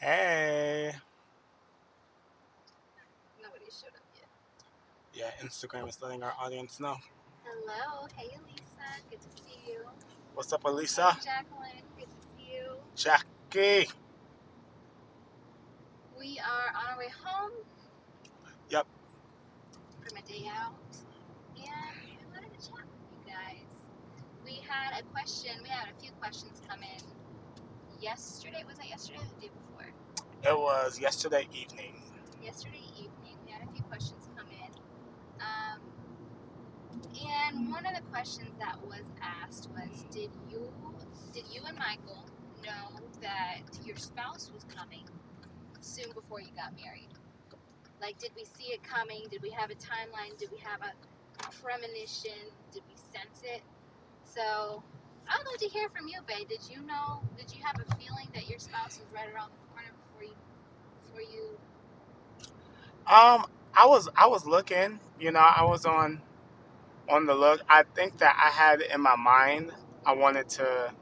Hey. Nobody showed up yet. Yeah, Instagram is letting our audience know. Hello. Hey, Elisa. Good to see you. What's up, Hey, Elisa? Jacqueline. Good to see you. Jackie. We are on our way home Yep. from a day out, and we wanted to chat with you guys. We had a question. We had a few questions come in yesterday. Was it yesterday or the day before? It was yesterday evening. Yesterday evening, we had a few questions come in. And one of the questions that was asked was, did you and Michael know that your spouse was coming soon before you got married? Like, did we see it coming? Did we have a timeline? Did we have a premonition? Did we sense it? So I'd love to hear from you, babe. Did you know? Did you have a feeling that your spouse was right around the corner before you? I was looking. I was on the look. I think that I had in my mind. I wanted to.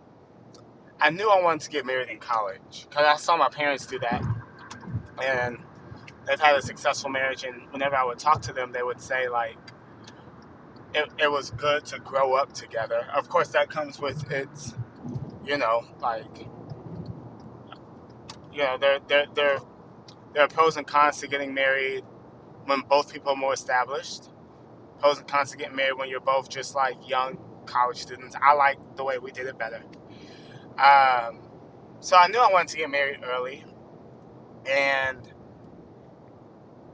I knew I wanted to get married in college because I saw my parents do that, and they've had a successful marriage. And whenever I would talk to them, they would say like it was good to grow up together. Of course, that comes with its like there are pros and cons to getting married when both people are more established. Pros and cons to getting married when you're both just like young college students. I like the way we did it better. Um, so I knew I wanted to get married early, and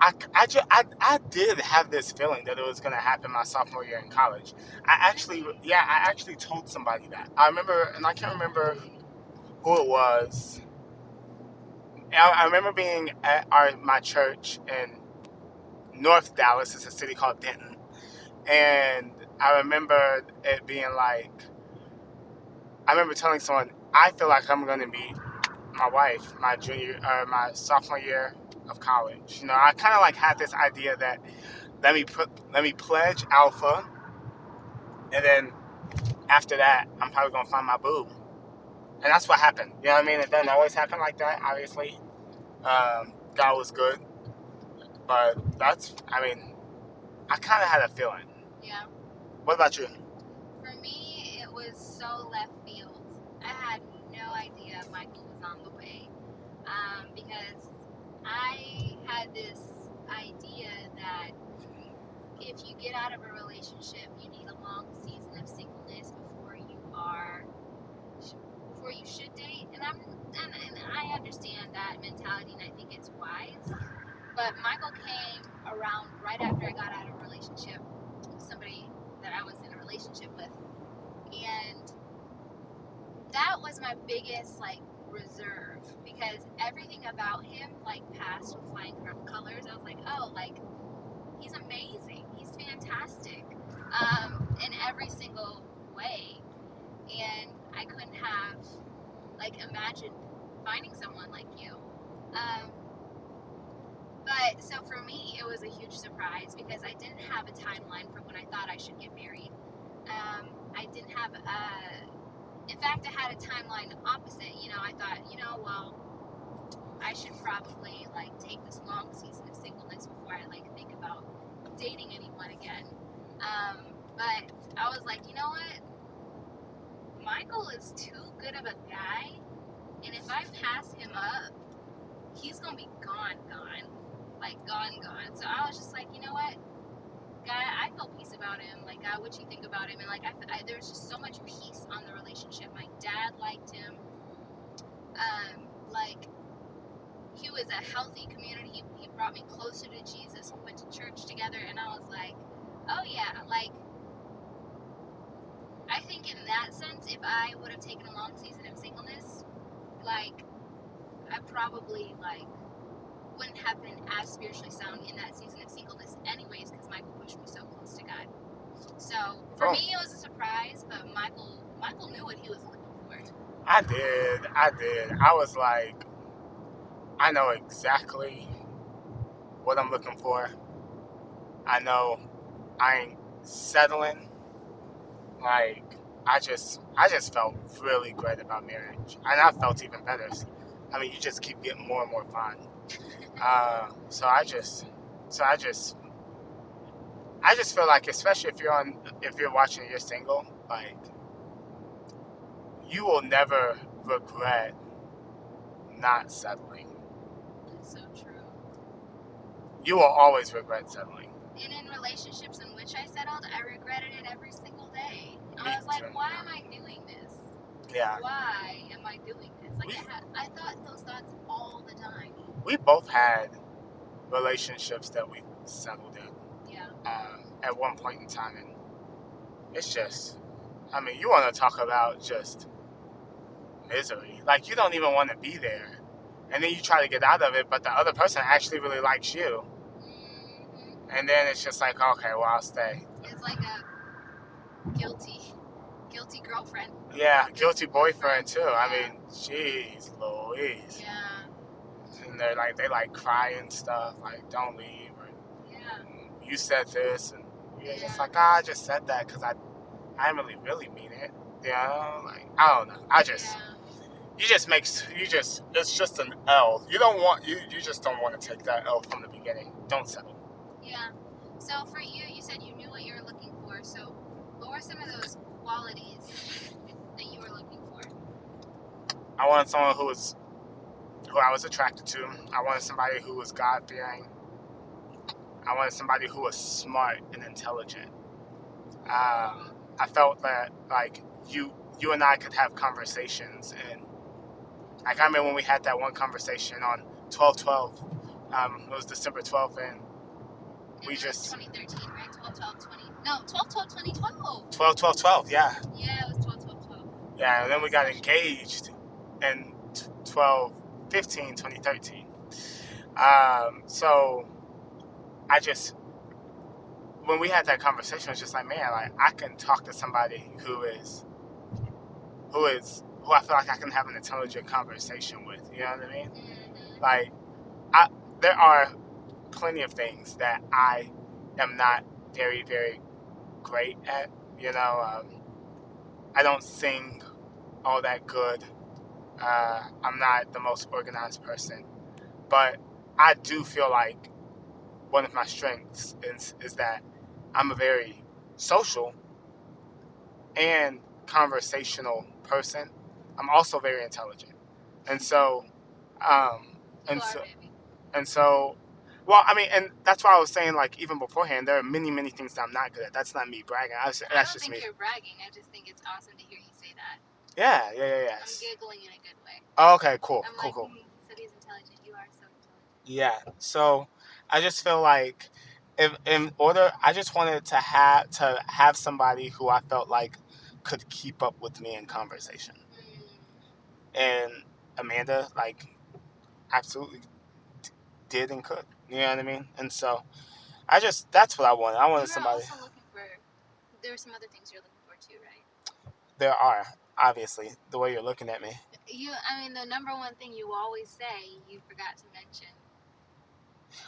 I did have this feeling that it was going to happen my sophomore year in college. Really? I actually told somebody that. I remember, and I can't remember who it was. I remember being at my church in North Dallas. It's a city called Denton. And I remember it being like, I remember telling someone, I feel like I'm going to meet my wife my sophomore year of college. I kind of like had this idea that let me pledge alpha, and then after that, I'm probably going to find my boo. And that's what happened. You know what I mean? It doesn't always happen like that, obviously. God was good. But I kind of had a feeling. Yeah. What about you? For me, it was so left field. I had no idea Michael was on the way, because I had this idea that if you get out of a relationship, you need a long season of singleness before you should date. And I understand that mentality, and I think it's wise. But Michael came around right after I got out of a relationship with somebody that I was in a relationship with, and that was my biggest like reserve, because everything about him like passed with flying colors. I was like, oh, like he's amazing, he's fantastic, in every single way, and I couldn't have like imagined finding someone like you. Um, but so for me, it was a huge surprise because I didn't have a timeline for when I thought I should get married. I didn't have in fact, I had a timeline opposite. I thought, well, I should probably like take this long season of singleness before I like think about dating anyone again. But I was like, you know what? Michael is too good of a guy, and if I pass him up, he's gonna be gone, gone, like gone, gone. So I was just like, you know what? God, I felt peace about him. Like, God, what you think about him? And like, there's just so much peace on the relationship. My dad liked him. Like, he was a healthy community. He brought me closer to Jesus. We went to church together, and I was like, oh yeah, like, I think in that sense, if I would have taken a long season of singleness, like, I probably like wouldn't have been as spiritually sound in that season of singleness, anyways, because Michael pushed me so close to God. So for Oh, me, it was a surprise, but Michael knew what he was looking for. I did. I did. I was like, I know exactly what I'm looking for. I know I ain't settling. Like, I just felt really great about marriage, and I felt even better I mean, you just keep getting more and more fun. So I just, so I just feel like, especially if you're watching, you're single, like you will never regret not settling. That's so true. You will always regret settling. And in relationships in which I settled, I regretted it every single day. Me I was like, too. why am I doing this? Yeah. Why am I doing this? Like, I thought those thoughts all the time. We both had relationships that we settled in. Yeah. At one point in time, and it's just, I mean, you want to talk about just misery. Like, you don't even want to be there. And then you try to get out of it, but the other person actually really likes you. Mm-hmm. And then it's just like, okay, well, I'll stay. It's like a guilty girlfriend. Yeah, guilty boyfriend, too. Yeah. I mean, jeez Louise. Yeah. And they like cry and stuff, like, don't leave. Or, Yeah. you said this, and you're just Yeah. like, I just said that because I didn't really mean it. You know, like, I don't know. I just, it's just an L. You just don't want to take that L from the beginning. Don't settle. Yeah. So for you, you said you knew what you were looking for. So what were some of those qualities that you were looking for? I wanted someone who I was attracted to. I wanted somebody who was God fearing. I wanted somebody who was smart and intelligent. I felt that like you and I could have conversations, and like I remember when we had that one conversation on 12/12. It was December 12th, and we just 2013, right? 12/12/20. No, 12/12/2012. 12/12/12. Yeah. Yeah, it was 12/12/12. Yeah, and then we got engaged in 12/15/2013. So I just, when we had that conversation, I was just like, man, like I can talk to somebody who I feel like I can have an intelligent conversation with. You know what I mean? Mm-hmm. Like, there are plenty of things that I am not very, very great at. You know, I don't sing all that good. I'm not the most organized person, but I do feel like one of my strengths is that I'm a very social and conversational person. I'm also very intelligent, and so, um, You and are, so, baby. and so, well, I mean, and that's why I was saying, like, even beforehand, there are many, many things that I'm not good at. That's not me bragging. I That's don't just think me. you're bragging. I just think it's awesome to hear you say that. Yeah. I'm giggling in a good way. Oh, okay, cool, I'm cool, like, cool. he said he's intelligent. You are so intelligent. Yeah. So I just feel like, if in order, I just wanted to have somebody who I felt like could keep up with me in conversation. And Amanda, like, absolutely did and could. You know what I mean? And so that's what I wanted. I wanted You were somebody. also looking for. There were some other things you're looking for too, right? There are, obviously, the way you're looking at me. I mean, the number one thing you always say, you forgot to mention.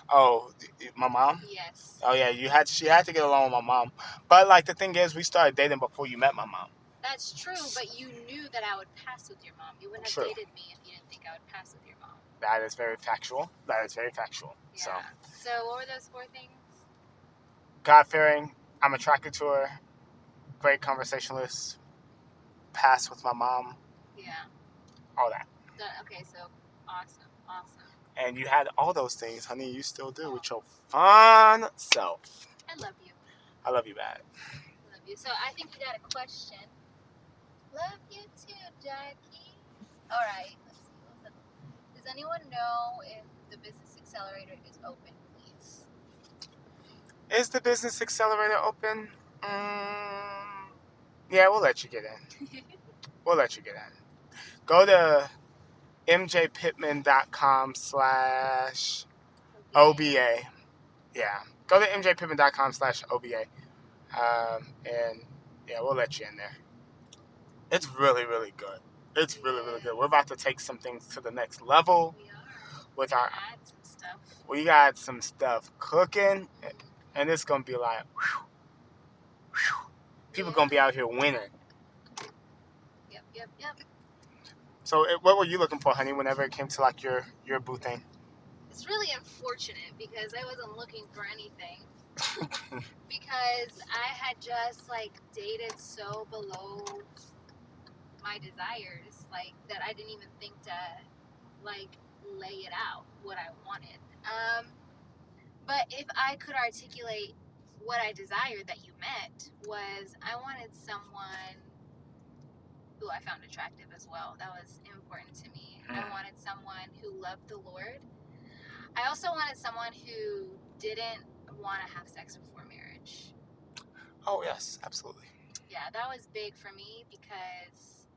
Oh, my mom? Yes. Oh yeah, she had to get along with my mom. But like the thing is, we started dating before you met my mom. That's true, but you knew that I would pass with your mom. You wouldn't have True. dated me if you didn't think I would pass with your mom. That is very factual. Yeah. So what were those 4 things? God fearing, I'm attracted to her, great conversationalist, pass with my mom, Yeah. all that. Okay, so awesome. And you had all those things, honey. You still do with your fun self. I love you. I love you bad. Love you. So I think you got a question. Love you too, Jackie. All right. Let's see. Does anyone know if the Business Accelerator is open, please? Is the Business Accelerator open? Yeah, we'll let you get in. We'll let you get in. Go to mjpittman.com/OBA. Yeah. Go to mjpittman.com/OBA. And yeah, we'll let you in there. It's really, really good. It's really, really good. We're about to take some things to the next level We are. with We're our. gonna add some stuff. We got some stuff cooking, and it's gonna be like, whew, whew. People gonna be out here winning. Yep. So, what were you looking for, honey? Whenever it came to like your boo thing. It's really unfortunate because I wasn't looking for anything. Because I had just like dated so below my desires, like that I didn't even think to like lay it out what I wanted. But if I could articulate what I desired that you met was I wanted someone who I found attractive as well. That was important to me. I wanted someone who loved the Lord. I also wanted someone who didn't want to have sex before marriage. Oh yes, absolutely. Yeah, that was big for me because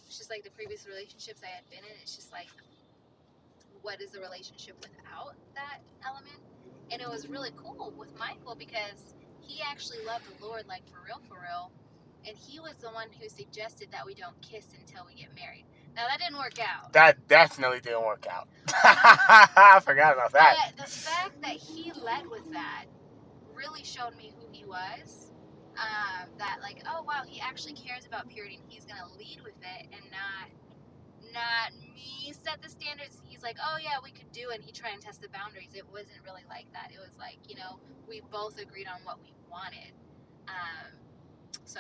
it's just like the previous relationships I had been in. It's just like, what is the relationship without that element? And it was really cool with Michael because he actually loved the Lord, like for real. And he was the one who suggested that we don't kiss until we get married. Now that didn't work out. That definitely didn't work out. I forgot about that. But the fact that he led with that really showed me who he was. That like, oh wow, he actually cares about purity and he's gonna lead with it and not me set the standards. He's like, oh yeah, we could do it. And he tried and test the boundaries. It wasn't really like that. It was like, we both agreed on what we wanted. So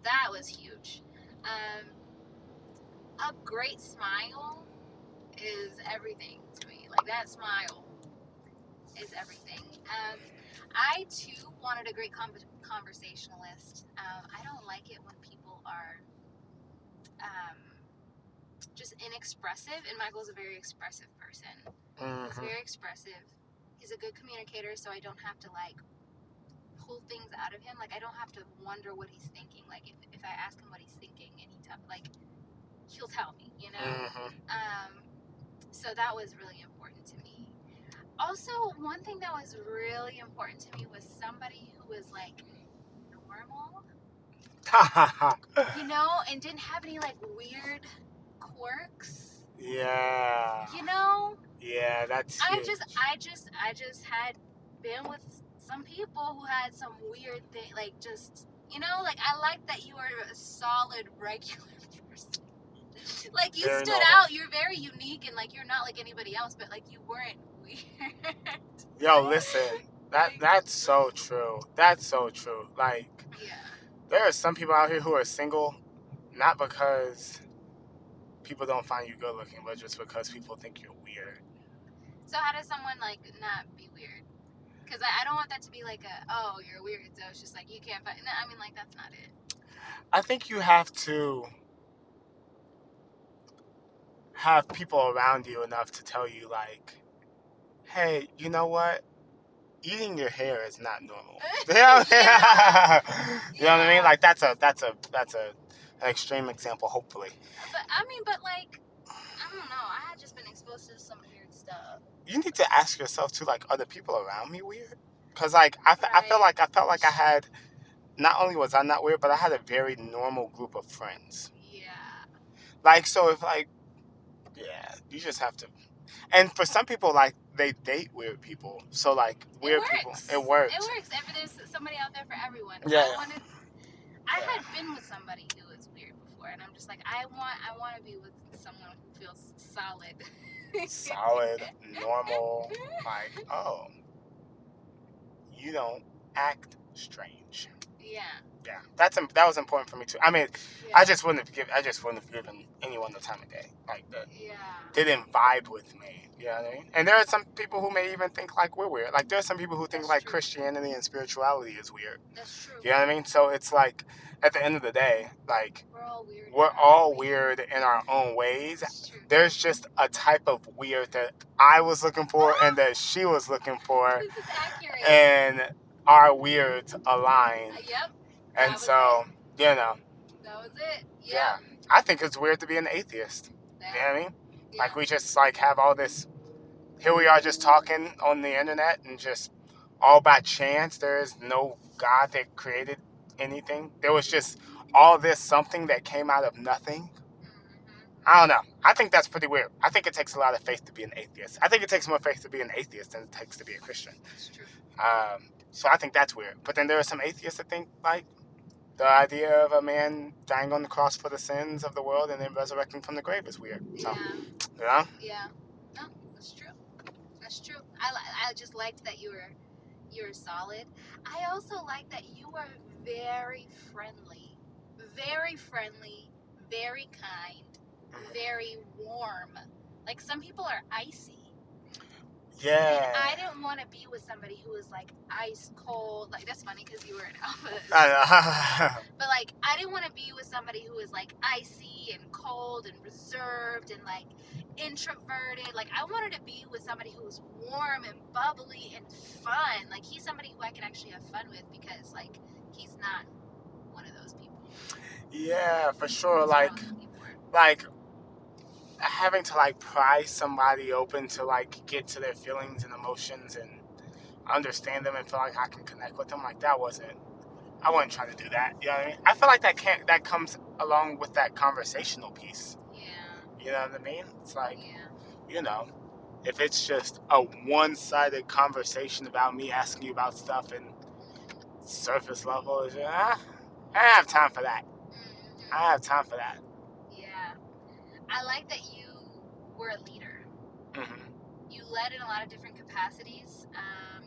that was huge. A great smile is everything to me. Like that smile is everything. I too wanted a great conversationalist. I don't like it when people are um, just inexpressive, and Michael's a very expressive person. He's very expressive. He's a good communicator, so I don't have to like pull things out of him. Like I don't have to wonder what he's thinking. Like if I ask him what he's thinking, and he'll tell me, So that was really important to me. Also, one thing that was really important to me was somebody who was like normal, and didn't have any like weird quirks. Yeah. Yeah, that's huge. I just had been with some people who had some weird thing, like just like I like that you were a solid regular person. Like you Very stood normal. out. You're very unique, and like you're not like anybody else, but like you weren't weird. Yo, listen. That's so true. That's so true. Like, Yeah. there are some people out here who are single, not because people don't find you good looking, but just because people think you're weird. So how does someone like not be weird? Because I don't want that to be like you're weird. So it's just like you can't find. No, I mean like that's not it. I think you have to have people around you enough to tell you, like, hey, you know what? Eating your hair is not normal. Yeah. You know what I mean? Like that's an extreme example, hopefully. But like, I don't know. I had just been exposed to some weird stuff. You need to ask yourself too, like, are the people around me weird? Because like I felt like I had, not only was I not weird, but I had a very normal group of friends. Yeah. Like, so if like, yeah, you just have to. And for some people, like, they date weird people. So like weird people, it works. It works. There's somebody out there for everyone. Yeah. I had been with somebody who was weird before, and I'm just like, I want to be with someone who feels solid. Solid, normal. Like, oh, you don't act strange. Yeah. Yeah, that was important for me too. I mean, Yeah. I just wouldn't have given anyone the time of day like that. Yeah. Didn't vibe with me. You know what I mean? And there are some people who may even think like we're weird. Like there are some people who think like Christianity and spirituality is weird. That's true. You know what I mean? So it's like at the end of the day, like we're all weird in our own ways. There's just a type of weird that I was looking for and that she was looking for. This is accurate. And our weirds align. Yep. And so, that was it. Yep. Yeah. I think it's weird to be an atheist. Yeah. You know what I mean? Yeah. Like we just like have all this, here we are just talking on the internet and just all by chance. There is no God that created anything. There was just all this something that came out of nothing. I don't know. I think that's pretty weird. I think it takes a lot of faith to be an atheist. I think it takes more faith to be an atheist than it takes to be a Christian. That's true. So I think that's weird. But then there are some atheists that think like The idea of a man dying on the cross for the sins of the world and then resurrecting from the grave is weird. So, Yeah. yeah. Yeah. No, that's true. That's true. I just liked that you were solid. I also like that you were very friendly. Very friendly, very kind, very warm. Like some people are icy. And Yeah. I didn't want to be with somebody who was like ice cold. Like that's funny because you were an alpha. But like I didn't want to be with somebody who was like icy and cold and reserved and like introverted. Like I wanted to be with somebody who was warm and bubbly and fun. Like he's somebody who I can actually have fun with because like he's not one of those people. Yeah, for sure. That's what I was looking for. Like having to like pry somebody open to like get to their feelings and emotions and understand them and feel like I can connect with them. Like that wasn't. I wasn't trying to do that. You know what I mean? I feel like that comes along with that conversational piece. Yeah. You know what I mean? It's like, Yeah. you know, if it's just a one-sided conversation about me asking you about stuff and surface level, I don't have time for that. Mm-hmm. I don't have time for that. Yeah. I like that you were a leader. Mm-hmm. You led in a lot of different capacities.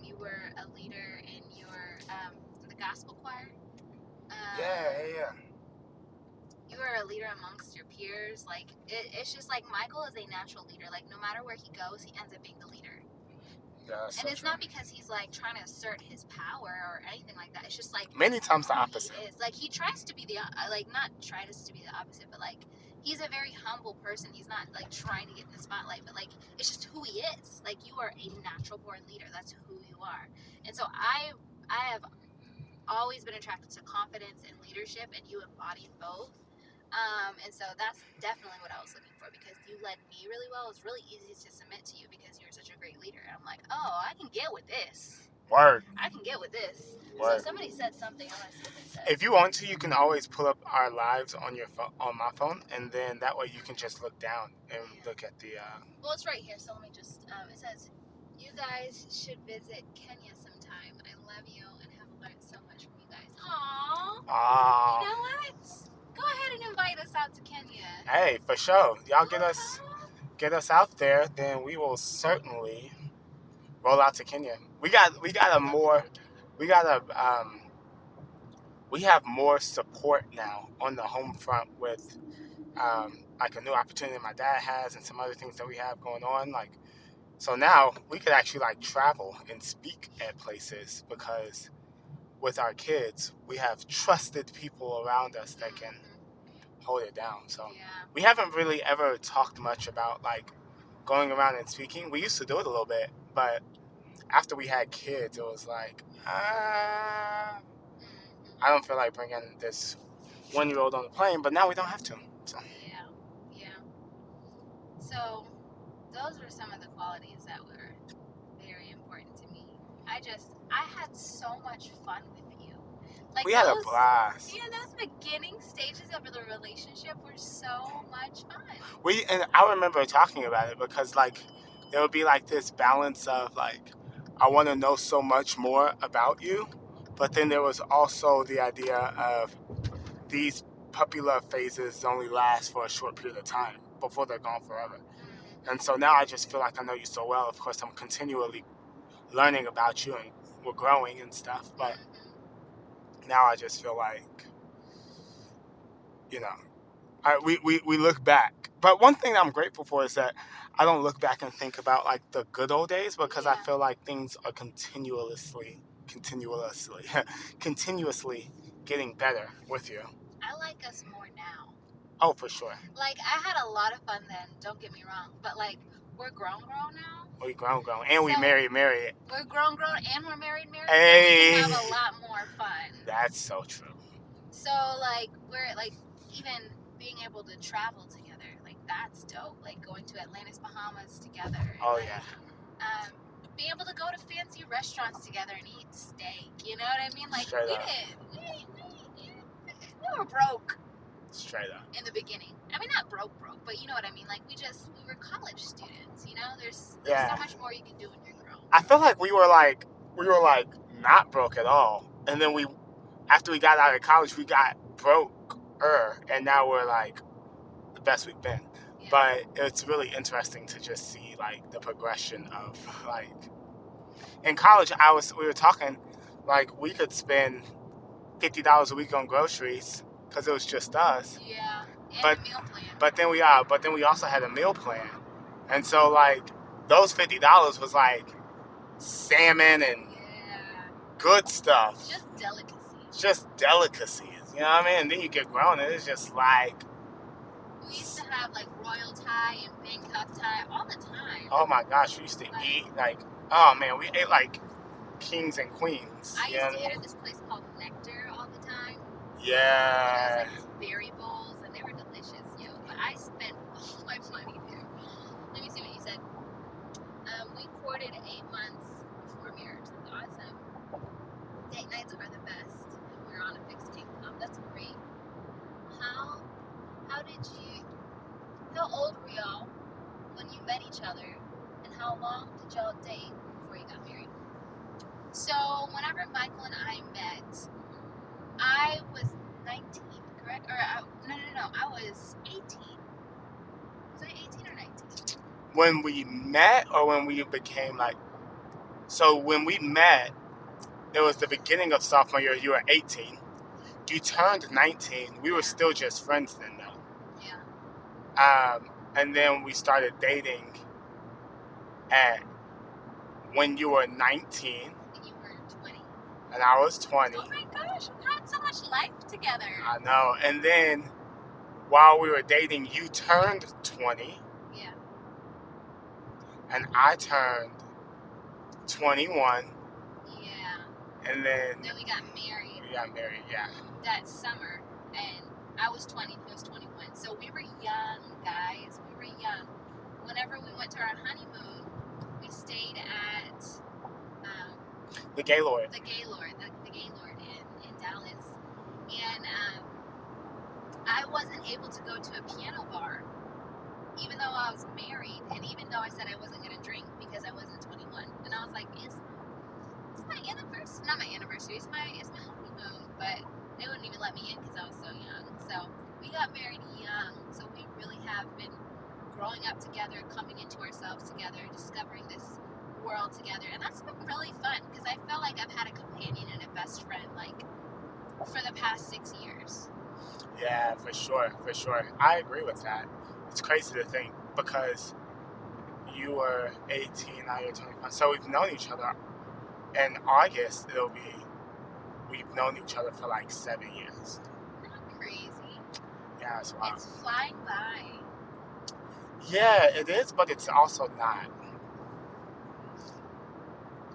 You were a leader in the gospel choir. Yeah. You were a leader amongst your peers. Like it's just like Michael is a natural leader. Like no matter where he goes, he ends up being the leader. Yeah, And it's true. not because he's like trying to assert his power or anything like that. It's just like Many times the who opposite. he is. Like he tries to be the like not tries to be the opposite, but like he's a very humble person. He's not like trying to get in the spotlight, but like it's just who he is. Like you are a natural born leader. That's who you are. And so I have always been attracted to confidence and leadership, and you embodied both. And so that's definitely what I was looking for because you led me really well. It was really easy to submit to you because you're such a great leader. And I'm like, oh, I can get with this. Word. I can get with this. Word. So somebody said something. I want to see what they said. If you want to, you can always pull up our lives on your on my phone, and then that way you can just look down and look at the. Well, it's right here. So let me just. It says, "You guys should visit Kenya sometime. I love you and have learned so much from you guys." Aww. You know what? Go ahead and invite us out to Kenya. Hey, for sure. Y'all get us out there, then we will certainly roll out to Kenya. We got a more we got a we have more support now on the home front with like a new opportunity my dad has and some other things that we have going on. Like so now we could actually like travel and speak at places because with our kids we have trusted people around us that can hold it down. So we haven't really ever talked much about like going around and speaking. We used to do it a little bit, but after we had kids, it was like, I don't feel like bringing this 1-year-old on the plane. But now we don't have to. So. Yeah. So those were some of the qualities that were very important to me. I had so much fun with you. Like we had a blast. Yeah, those beginning stages of the relationship were so much fun. And I remember talking about it because like there would be like this balance of like I want to know so much more about you, but then there was also the idea of these puppy love phases only last for a short period of time before they're gone forever. And so now I just feel like I know you so well. Of course, I'm continually learning about you and we're growing and stuff. But now I just feel like, you know, we look back. But one thing I'm grateful for is that I don't look back and think about like the good old days because I feel like things are continuously getting better with you. I like us more now. Oh, for sure. Like I had a lot of fun then. Don't get me wrong, but like we're grown now. We grown, and we married. We're grown, and we're married. Hey. So we can have a lot more fun. That's so true. So like we're like even being able to travel together, like that's dope. Like going to Atlantis, Bahamas together. Oh like, yeah. Being able to go to fancy restaurants together and eat steak. You know what I mean? Like Straight we up. we were broke. Straight up. In the beginning. I mean, not broke, but you know what I mean? Like, we were college students, you know? There's so much more you can do when you're grown. I feel like we were like not broke at all. And then we after we got out of college, we got broke-er, and now we're like the best we've been. Yeah. But it's really interesting to just see like the progression of like in college. We were talking like we could spend $50 a week on groceries because it was just us. Yeah. And But a meal plan. but then we also had a meal plan, and so like those $50 was like salmon and Yeah. good stuff. Just delicacies. Just delicacies. You know what I mean? And then you get grown and it's just like, We used to have like royal Thai and Bangkok Thai all the time. oh my gosh, we used to eat like, oh man, we ate like kings and queens. I You know used to what I eat mean? at this place called Nectar all the time. And it Yeah. was like these berry bowls, and they were delicious, yo. But I spent all my money there. Let me see what you said. We courted 8 months before marriage. That's awesome. Date nights are the best, and we're on a fixed income. That's great. How how did you? How old were y'all when you met each other, and how long did y'all date before you got married? So whenever Michael and I met, I was 19, correct? Or no, I was 18. Was I 18 or 19? When we met or when we became like, so when we met, it was the beginning of sophomore year. You were 18. You turned 19. We were still just friends then, though. Yeah. And then we started dating at when you were 19 And you were 20. and I was 20. Oh my gosh, we had so much life together. I know. And then while we were dating, you turned 20 Yeah. and I turned 21. Yeah. And then Then we got married we got married, yeah. that summer, and I was 20, he was 21. So we were young, guys. We were young. Whenever we went to our honeymoon, we stayed at The Gaylord. the Gaylord in Dallas. And I wasn't able to go to a piano bar, even though I was married, and even though I said I wasn't going to drink because I wasn't 21. And I was like, it's my anniversary. Not my anniversary. It's my honeymoon. But they wouldn't even let me in because I was so young. So we got married young. So we really have been growing up together, coming into ourselves together, discovering this world together. And that's been really fun because I feel like I've had a companion and a best friend like for the past 6 years. Yeah, for sure. I agree with that. It's crazy to think because you were 18, now you're 25. So we've known each other. In August, we've known each other for like 7 years. Not crazy. Yeah, it's wild. It's flying by. Yeah, it is, but it's also not.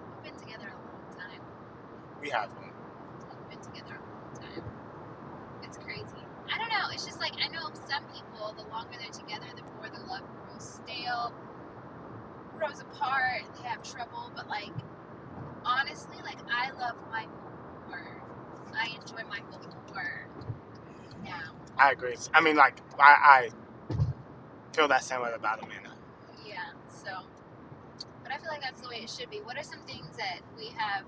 We've been together a long time. We haven't. We've been together a long time. It's crazy. I don't know. It's just like I know some people, the longer they're together, the more the love grows stale, grows apart, they have trouble. But like honestly, like I love Michael more. I enjoy Michael more now. I agree. I mean, like, I feel that same way about Amanda. Yeah. So, but I feel like that's the way it should be. What are some things that we have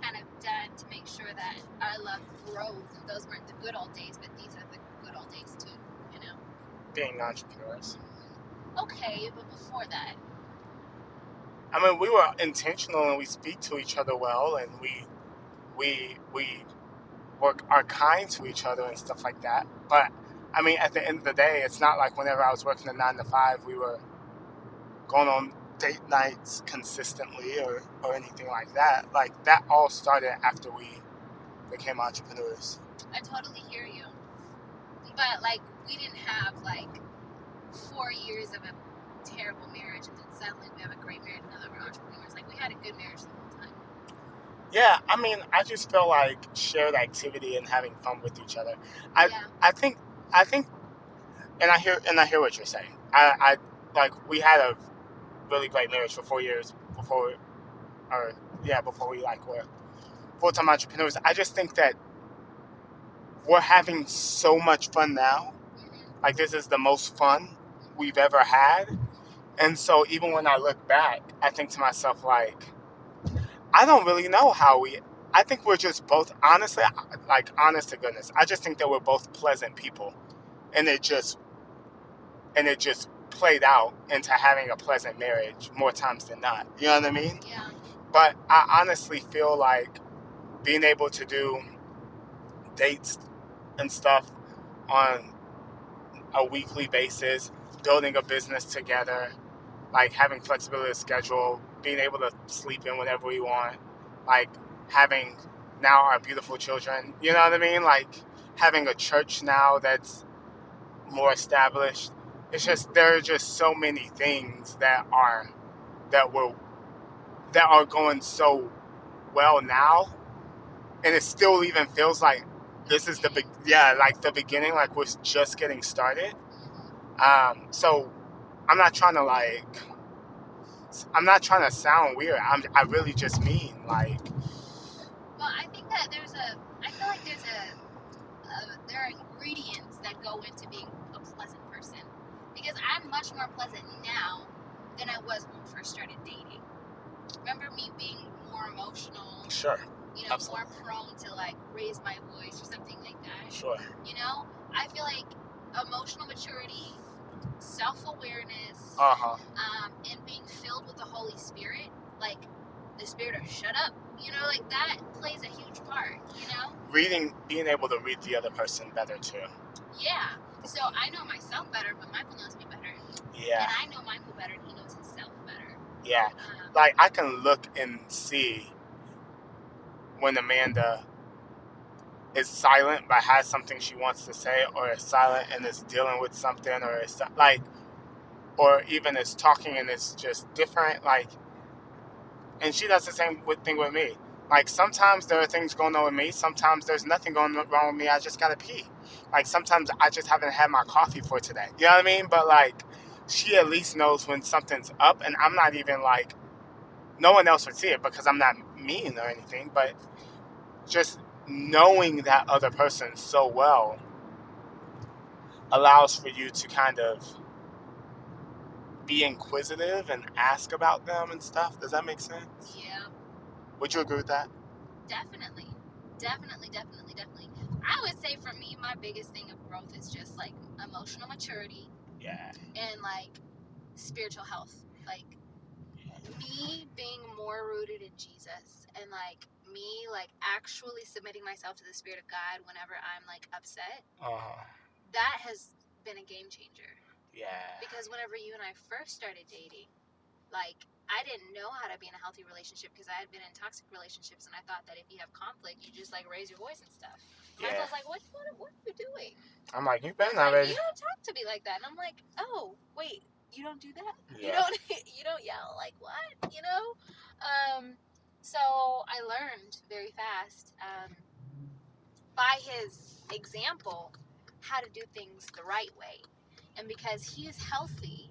kind of done to make sure that our love grows? And those weren't the good old days, but these are the good old days too. You know. Being entrepreneurs. Okay, but before that. I mean, we were intentional and we speak to each other well, and we are kind to each other and stuff like that. But I mean, at the end of the day, it's not like whenever I was working a 9 to 5, we were going on date nights consistently or anything like that. Like that all started after we became entrepreneurs. I totally hear you. But like we didn't have like 4 years of a terrible marriage and then suddenly we have a great marriage now that we're entrepreneurs. Like we had a good marriage the whole time. Yeah, I mean, I just feel like shared activity and having fun with each other. I Yeah. I think and I hear what you're saying. I like we had a really great marriage for 4 years before we like were full-time entrepreneurs. I just think that we're having so much fun now. Mm-hmm. Like this is the most fun we've ever had. And so even when I look back, I think to myself like I don't really know how we I think we're just both honestly, like honest to goodness. I just think that we're both pleasant people, and it just played out into having a pleasant marriage more times than not. You know what I mean? Yeah. But I honestly feel like being able to do dates and stuff on a weekly basis, building a business together, like having flexibility of schedule, being able to sleep in whenever we want, like having now our beautiful children, you know what I mean? Like having a church now that's more established. It's just there are just so many things that were that are going so well now, and it still even feels like this is the big yeah, like the beginning, like we're just getting started. So I'm not trying to like I'm not trying to sound weird. I really just mean like Well, I think that I feel like there are ingredients that go into being a pleasant person. Because I'm much more pleasant now than I was when we first started dating. Remember me being more emotional, sure, more absolutely, prone to like raise my voice or something like that. sure, I feel like emotional maturity, self-awareness, uh huh. and being filled with the Holy Spirit, like the spirit of shut up, like that plays a huge part. Reading, being able to read the other person better too. Yeah. So I know myself better, but Michael knows me better. Yeah, And I know Michael better, and he knows himself better. yeah. Like I can look and see when Amanda is silent but has something she wants to say, or is silent and is dealing with something, or is like, or even is talking and it's just different. Like, and she does the same thing with me. Like sometimes there are things going on with me. Sometimes there's nothing going wrong with me. I just gotta pee. Like sometimes I just haven't had my coffee for today. You know what I mean? But like, she at least knows when something's up, and I'm not even like, no one else would see it because I'm not mean or anything. But just knowing that other person so well allows for you to kind of be inquisitive and ask about them and stuff. Does that make sense? Yeah, Would you agree with that? definitely. Definitely, definitely, definitely. I would say for me, my biggest thing of growth is just like emotional maturity Yeah. and like spiritual health. Like me being more rooted in Jesus and like me like actually submitting myself to the Spirit of God whenever I'm like upset, Uh-huh. that has been a game changer. Yeah. Because whenever you and I first started dating, like I didn't know how to be in a healthy relationship because I had been in toxic relationships, and I thought that if you have conflict, you just like raise your voice and stuff. And Yeah. Michael's like, what are you doing? I'm like, you better He's not like, ready. you don't talk to me like that. And I'm like, oh, wait, you don't do that? You Yeah. don't you don't yell? Like what? So I learned very fast by his example how to do things the right way. And because he's healthy,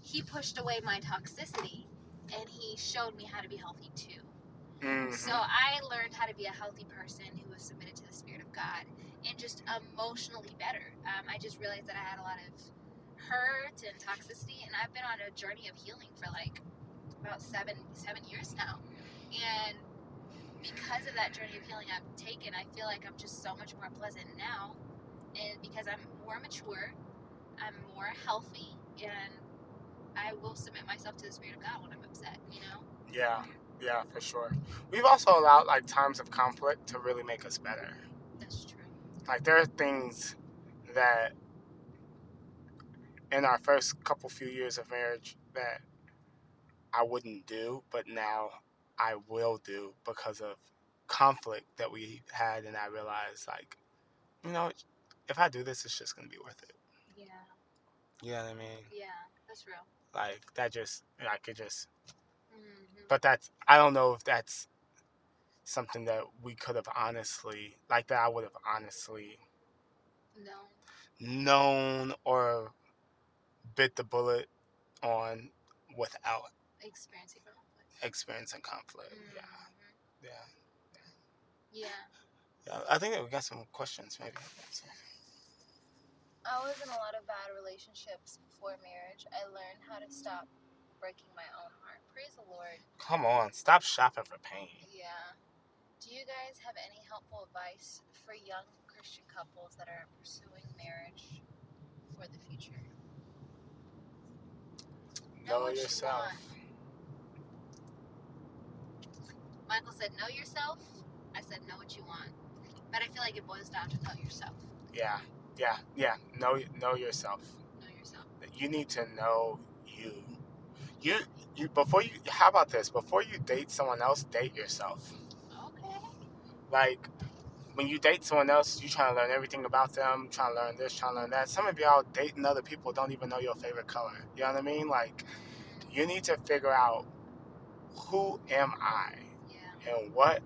he pushed away my toxicity and he showed me how to be healthy too. So Mm-hmm. I learned how to be a healthy person who was submitted to the Spirit of God and just emotionally better. I just realized that I had a lot of hurt and toxicity, and I've been on a journey of healing for like about seven years now. And because of that journey of healing I've taken, I feel like I'm just so much more pleasant now. And because I'm more mature, I'm more healthy, and I will submit myself to the Spirit of God when I'm upset. Yeah. Yeah, for sure. We've also allowed like times of conflict to really make us better. That's true. Like there are things that in our first couple few years of marriage that I wouldn't do, but now I will do because of conflict that we had, and I realized like, you know, if I do this, it's just gonna be worth it. Yeah. You know what I mean? Yeah. That's real. Like that just I could just Mm-hmm. but that's I don't know if that's something that we could have honestly like that I would have honestly No. known or bit the bullet on without Experiencing conflict. experiencing conflict. Yeah. Mm-hmm. Yeah. Yeah. Yeah. I think that we got some questions maybe. So, I was in a lot of bad relationships before marriage. I learned how to stop breaking my own heart. Praise the Lord. come on, stop shopping for pain. Yeah. Do you guys have any helpful advice for young Christian couples that are pursuing marriage for the future? Know Know what you yourself. want. Michael said, know yourself. I said, know what you want. But I feel like it boils down to know yourself. Yeah. Know yourself. Know yourself. You need to know you. You before you. How about this? Before you date someone else, date yourself. Okay. Like when you date someone else, you trying to learn everything about them, trying to learn this, trying to learn that. Some of y'all dating other people don't even know your favorite color. You know what I mean? Like you need to figure out who am I Yeah. and what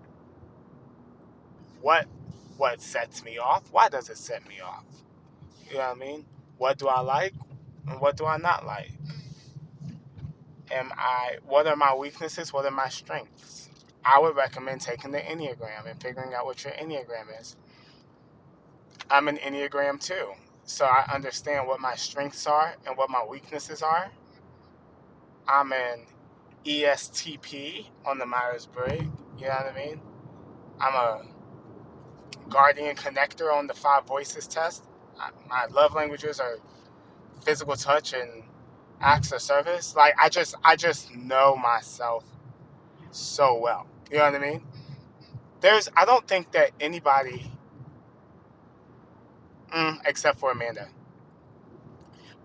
what sets me off. Why does it set me off? You know what I mean? What do I like and what do I not like? What are my weaknesses? What are my strengths? I would recommend taking the Enneagram and figuring out what your Enneagram is. I'm an Enneagram too. So I understand what my strengths are and what my weaknesses are. I'm an ESTP on the Myers Briggs. You know what I mean? I'm a guardian connector on the Five Voices test. My love languages are physical touch and acts of service. Like I just know myself so well. You know what I mean? I don't think that anybody, except for Amanda,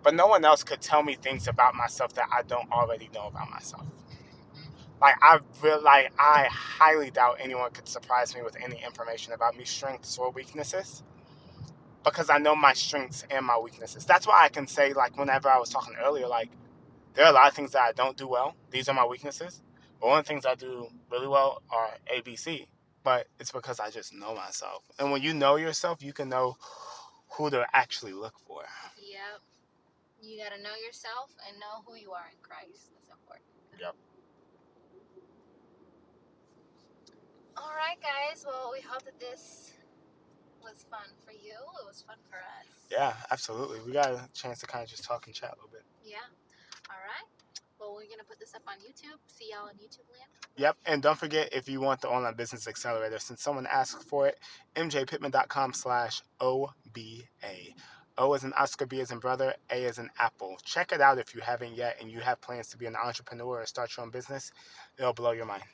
but no one else could tell me things about myself that I don't already know about myself. I highly doubt anyone could surprise me with any information about me, strengths or weaknesses, because I know my strengths and my weaknesses. That's why I can say, like, whenever I was talking earlier, like, there are a lot of things that I don't do well. These are my weaknesses. But one of the things I do really well are ABC. But it's because I just know myself. And when you know yourself, you can know who to actually look for. Yep. You got to know yourself and know who you are in Christ. That's important. Yep. All right, guys. Well, we hope that this was fun for you. It was fun for us. Yeah, absolutely. We got a chance to kind of just talk and chat a little bit. Yeah. All right. Well, we're going to put this up on YouTube. See y'all on YouTube land. Yep, and don't forget, if you want the online business accelerator, since someone asked for it, mjpittman.com/OBA. O as in Oscar, B as in brother, A as in apple. Check it out if you haven't yet and you have plans to be an entrepreneur or start your own business. It'll blow your mind.